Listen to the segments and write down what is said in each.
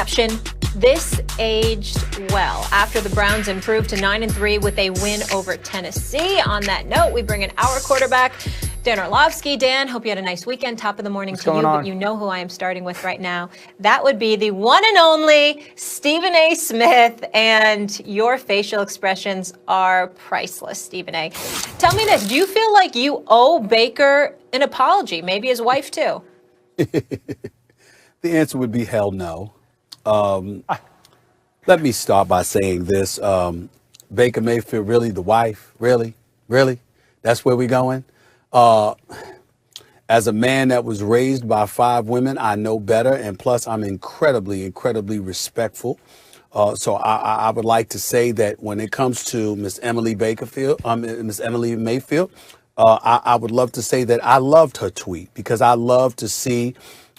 caption, "This aged well," after the Browns improved to 9-3 with a win over Tennessee. On that note, we bring in our quarterback, Dan Orlovsky. Dan, hope you had a nice weekend. Top of the morning to you, but you know who I am starting with right now. That would be the one and only Stephen A. Smith, and your facial expressions are priceless, Stephen A. Tell me this, do you feel like you owe Baker an apology, maybe his wife too? The answer would be hell no. Let me start by saying this. Baker Mayfield, really, the wife? Really? That's where we're going? As a man that was raised by 5 women, I know better. And plus, I'm incredibly respectful. So I would like to say that when it comes to Miss Emily Mayfield, I would love to say that I loved her tweet, because I love to see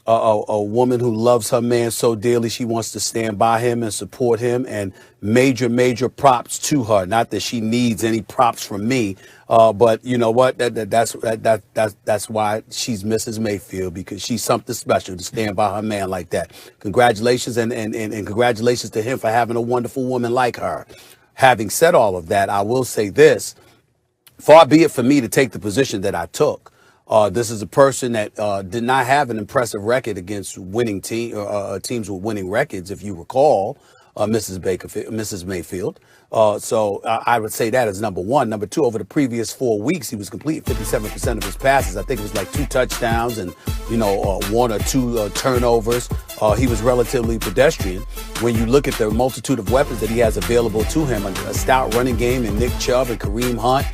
a woman who loves her man so dearly she wants to stand by him and support him, and major props to her. Not that she needs any props from me, but you know what? That's why she's Mrs. Mayfield, because she's something special to stand by her man like that. Congratulations, and congratulations to him for having a wonderful woman like her. Having said all of that, I will say this: far be it for me to take the position that I took. This is a person that did not have an impressive record against winning teams with winning records, if you recall, Mrs. Mayfield. So I would say that as number one. Number two, over the previous 4 weeks, he was completing 57% of his passes. I think it was like 2 touchdowns and, 1 or 2 turnovers. He was relatively pedestrian. When you look at the multitude of weapons that he has available to him, a stout running game in Nick Chubb and Kareem Hunt,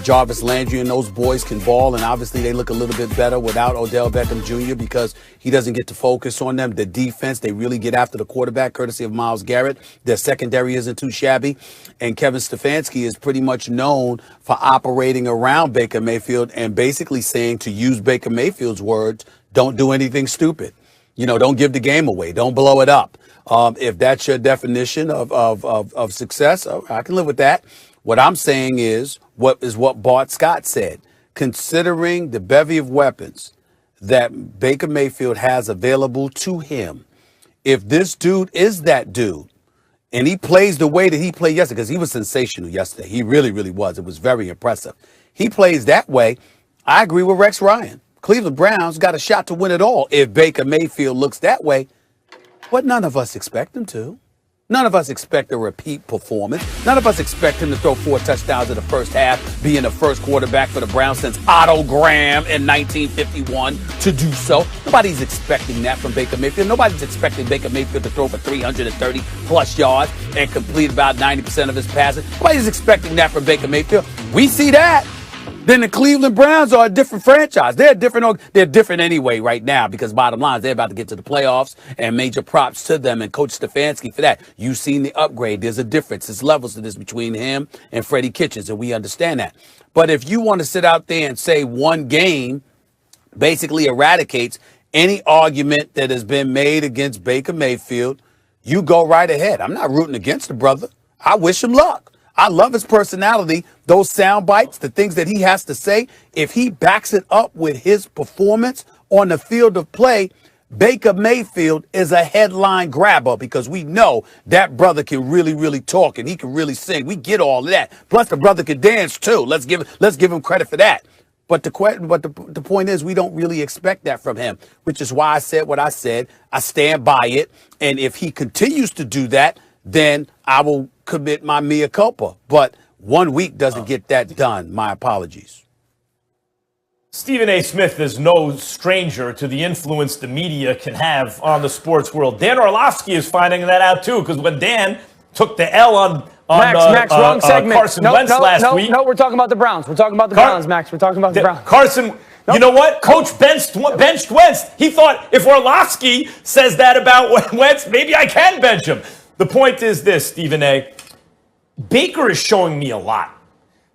Jarvis Landry, and those boys can ball, and obviously they look a little bit better without Odell Beckham Jr. because he doesn't get to focus on them. The defense, they really get after the quarterback, courtesy of Myles Garrett. Their secondary isn't too shabby, and Kevin Stefanski is pretty much known for operating around Baker Mayfield and basically saying, to use Baker Mayfield's words, don't do anything stupid. Don't give the game away. Don't blow it up. If that's your definition of success, I can live with that. What I'm saying is what Bart Scott said. Considering the bevy of weapons that Baker Mayfield has available to him, if this dude is that dude, and he plays the way that he played yesterday, because he was sensational yesterday. He really was. It was very impressive. He plays that way. I agree with Rex Ryan. Cleveland Browns got a shot to win it all if Baker Mayfield looks that way. But none of us expect him to. None of us expect a repeat performance. None of us expect him to throw 4 touchdowns in the first half, being the first quarterback for the Browns since Otto Graham in 1951 to do so. Nobody's expecting that from Baker Mayfield. Nobody's expecting Baker Mayfield to throw for 330-plus yards and complete about 90% of his passes. Nobody's expecting that from Baker Mayfield. We see that. Then the Cleveland Browns are a different franchise. They're different anyway right now, because bottom line is they're about to get to the playoffs, and major props to them and Coach Stefanski for that. You've seen the upgrade. There's a difference. There's levels to this between him and Freddie Kitchens, and we understand that. But if you want to sit out there and say one game basically eradicates any argument that has been made against Baker Mayfield, you go right ahead. I'm not rooting against the brother. I wish him luck. I love his personality, those sound bites, the things that he has to say. If he backs it up with his performance on the field of play, Baker Mayfield is a headline grabber, because we know that brother can really talk, and he can really sing. We get all of that. Plus, the brother can dance too. Let's give him credit for that. But the point is, we don't really expect that from him, which is why I said what I said. I stand by it. And if he continues to do that, then I will commit my mea culpa. But 1 week doesn't get that done. My apologies. Stephen A. Smith is no stranger to the influence the media can have on the sports world. Dan Orlovsky is finding that out too, because when Dan took the L on Max, wrong segment. Carson Wentz last week. No, we're talking about the Browns. We're talking about the Browns, Max. We're talking about the Browns. Carson, you know what? Coach benched Wentz. He thought, if Orlovsky says that about Wentz, maybe I can bench him. The point is this, Stephen A. Baker is showing me a lot.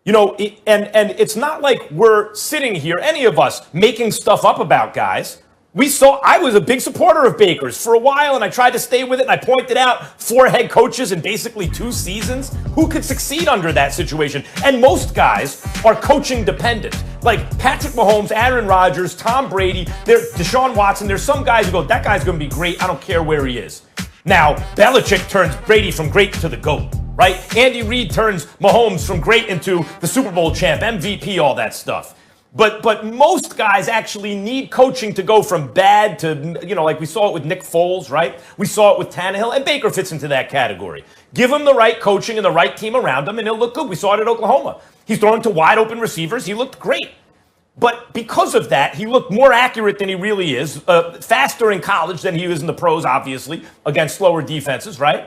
And it's not like we're sitting here, any of us, making stuff up about guys. I was a big supporter of Baker's for a while, and I tried to stay with it, and I pointed out 4 head coaches in basically 2 seasons who could succeed under that situation. And most guys are coaching dependent. Like Patrick Mahomes, Aaron Rodgers, Tom Brady, Deshaun Watson. There's some guys who go, that guy's going to be great. I don't care where he is. Now, Belichick turns Brady from great to the GOAT, right? Andy Reid turns Mahomes from great into the Super Bowl champ, MVP, all that stuff. But most guys actually need coaching to go from bad to, like we saw it with Nick Foles, right? We saw it with Tannehill, and Baker fits into that category. Give him the right coaching and the right team around him, and he'll look good. We saw it at Oklahoma. He's throwing to wide open receivers. He looked great. But because of that, he looked more accurate than he really is, faster in college than he was in the pros, obviously, against slower defenses, right?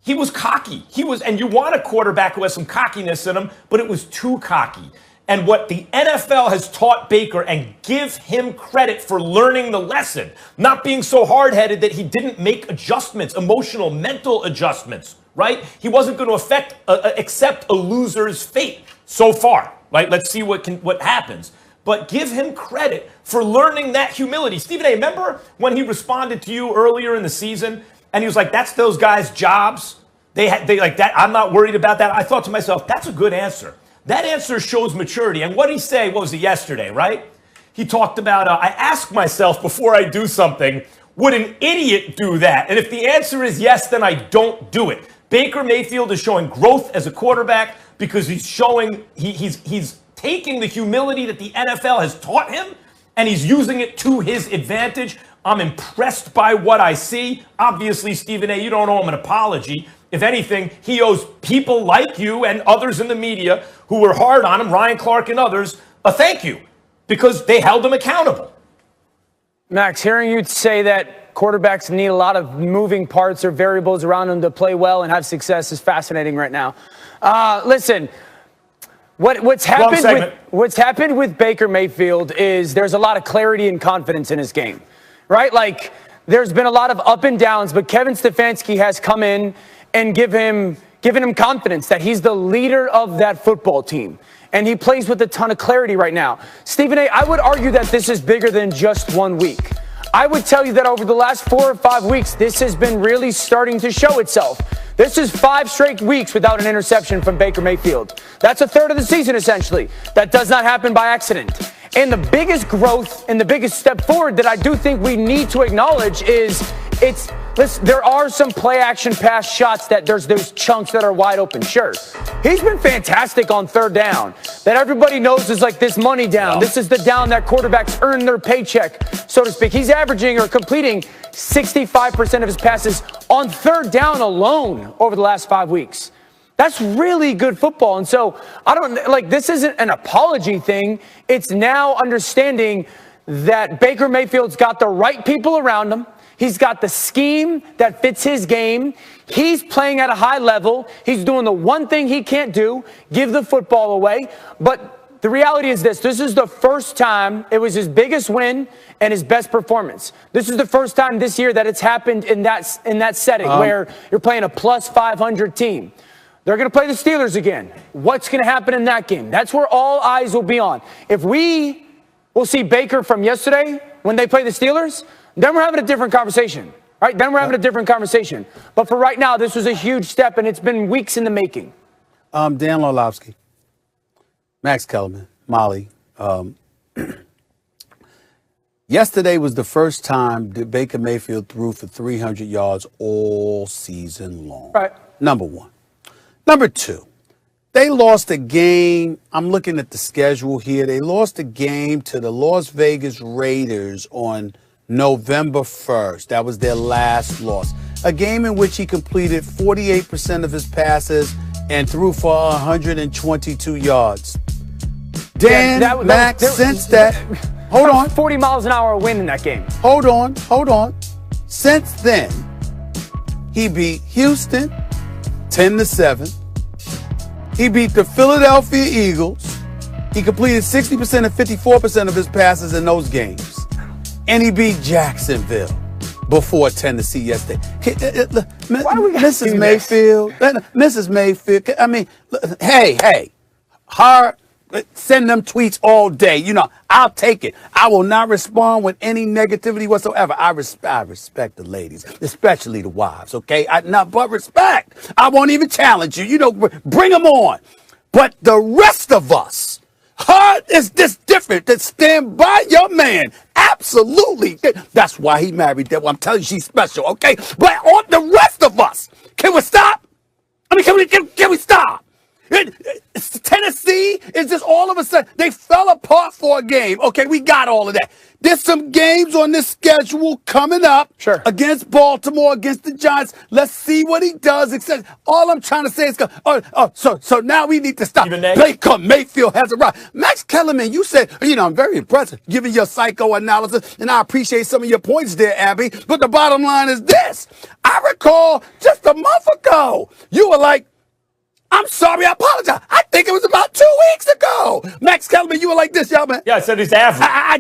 He was cocky. And you want a quarterback who has some cockiness in him, but it was too cocky. And what the NFL has taught Baker, and give him credit for learning the lesson, not being so hard-headed that he didn't make adjustments, emotional, mental adjustments, right? He wasn't going to accept a loser's fate so far, right? Let's see what happens. But give him credit for learning that humility. Stephen A., remember when he responded to you earlier in the season, and he was like, that's those guys' jobs? They like that. I'm not worried about that. I thought to myself, that's a good answer. That answer shows maturity. And what did he say? What was it, yesterday, right? He talked about, I ask myself before I do something, would an idiot do that? And if the answer is yes, then I don't do it. Baker Mayfield is showing growth as a quarterback because he's showing he's taking the humility that the NFL has taught him, and he's using it to his advantage. I'm impressed by what I see. Obviously, Stephen A., you don't owe him an apology. If anything, he owes people like you and others in the media who were hard on him, Ryan Clark and others, a thank you, because they held him accountable. Max, hearing you say that quarterbacks need a lot of moving parts or variables around them to play well and have success is fascinating right now. Listen, what's happened with Baker Mayfield is there's a lot of clarity and confidence in his game, right? Like, there's been a lot of up and downs, but Kevin Stefanski has come in and given him confidence that he's the leader of that football team. And he plays with a ton of clarity right now. Stephen A., I would argue that this is bigger than just 1 week. I would tell you that over the last 4 or 5 weeks, this has been really starting to show itself. This is 5 straight weeks without an interception from Baker Mayfield. That's a third of the season, essentially. That does not happen by accident. And the biggest growth and the biggest step forward that I do think we need to acknowledge is there are some play action pass shots that there's those chunks that are wide open. Sure. He's been fantastic on third down. That everybody knows is like this money down. This is the down that quarterbacks earn their paycheck, so to speak. He's averaging or completing 65% of his passes on third down alone over the last 5 weeks. That's really good football. And so this isn't an apology thing. It's now understanding that Baker Mayfield's got the right people around him. He's got the scheme that fits his game. He's playing at a high level. He's doing the one thing he can't do, give the football away. But the reality is this is the first time it was his biggest win and his best performance. This is the first time this year that it's happened in that setting where you're playing a plus 500 team. They're going to play the Steelers again. What's going to happen in that game? That's where all eyes will be on. If we will see Baker from yesterday when they play the Steelers, then we're having a different conversation, right? Then we're having a different conversation. But for right now, this was a huge step, and it's been weeks in the making. Dan Orlovsky, Max Kellerman, Molly. Yesterday was the first time that Baker Mayfield threw for 300 yards all season long. Right. Number one. Number two, they lost a game. I'm looking at the schedule here. They lost a game to the Las Vegas Raiders on November 1st. That was their last loss. A game in which he completed 48% of his passes and threw for 122 yards. Dan, hold on. 40 miles an hour win in that game. Hold on. Since then, he beat Houston 10-7. He beat the Philadelphia Eagles. He completed 60% and 54% of his passes in those games. And he beat Jacksonville before Tennessee yesterday. Why do we gotta Mrs. do Mayfield, Mrs. Mayfield, I mean, hey, send them tweets all day. I'll take it. I will not respond with any negativity whatsoever. I respect the ladies, especially the wives, okay? But respect. I won't even challenge you. Bring them on. But the rest of us, Hard is this different than stand by your man. Absolutely. That's why he married that. I'm telling you, she's special, okay? But on the rest of us, can we stop? I mean, can we stop? Tennessee is just all of a sudden, they fell apart for a game. Okay, we got all of that. There's some games on this schedule coming up against Baltimore, against the Giants. Let's see what he does. Except all I'm trying to say is, so now we need to stop. Baker Mayfield has arrived. Max Kellerman, you said, I'm very impressed giving your psychoanalysis, and I appreciate some of your points there, Abby. But the bottom line is this. I recall just a month ago, you were like, I'm sorry, I apologize. I think it was about 2 weeks ago. Max Kellerman, you were like this, y'all, man. Yeah, I said he's average. I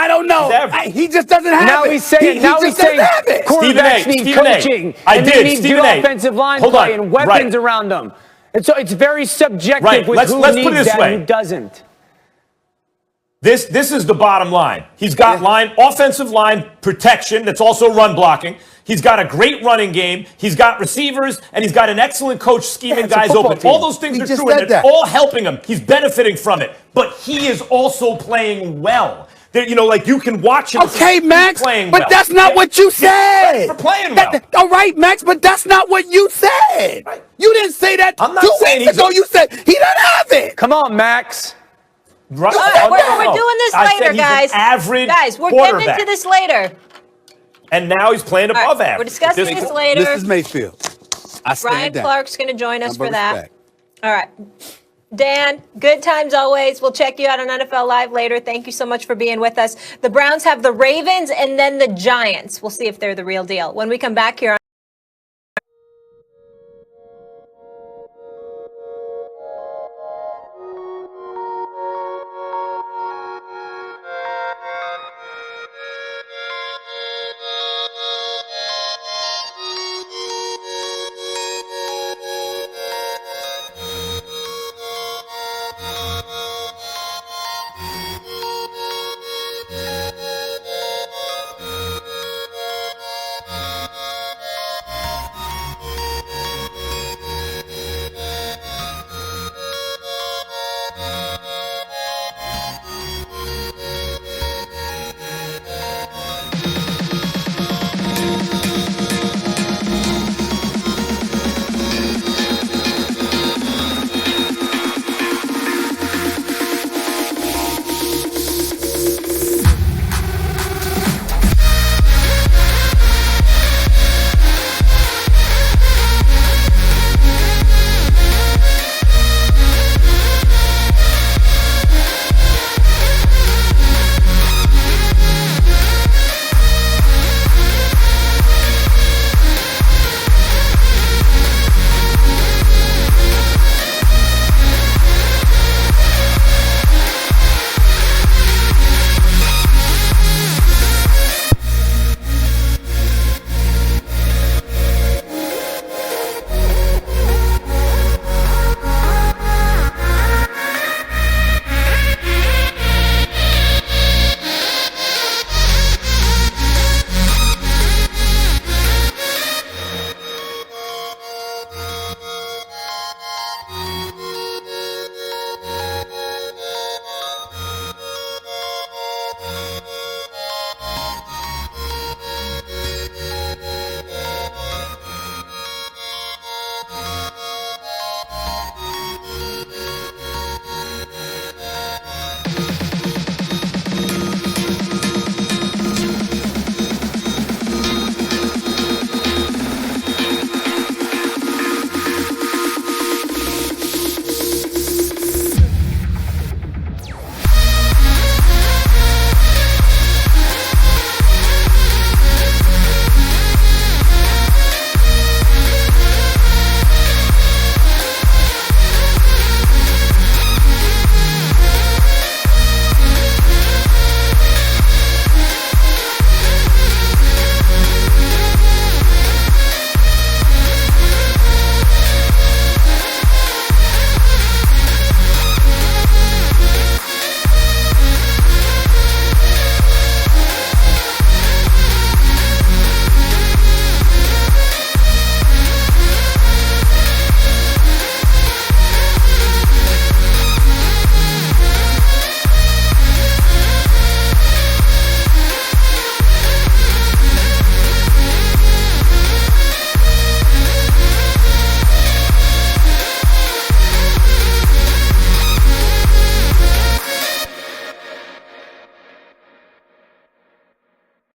don't know. He just doesn't have now it. He's saying, quarterbacks need coaching. They need good offensive line play and weapons around them. And so it's very subjective with who needs that and who doesn't. This is the bottom line. He's got offensive line protection that's also run blocking. He's got a great running game. He's got receivers, and he's got an excellent coach scheming guys open. All those things are true, and it's all helping him. He's benefiting from it. But he is also playing well. You can watch him. Okay, Max, but that's not what you said. For playing well. All right, Max, but that's not what you said. Right. You didn't say that I'm not 2 saying weeks ago. You said he doesn't have it. Come on, Max. Right. We're doing this later, guys. Guys, we're getting into this later. And now he's playing above average. We're discussing this later. This is Mayfield. Ryan Clark's going to join us for that. All right. Dan, good times always. We'll check you out on NFL Live later. Thank you so much for being with us. The Browns have the Ravens and then the Giants. We'll see if they're the real deal. When we come back here on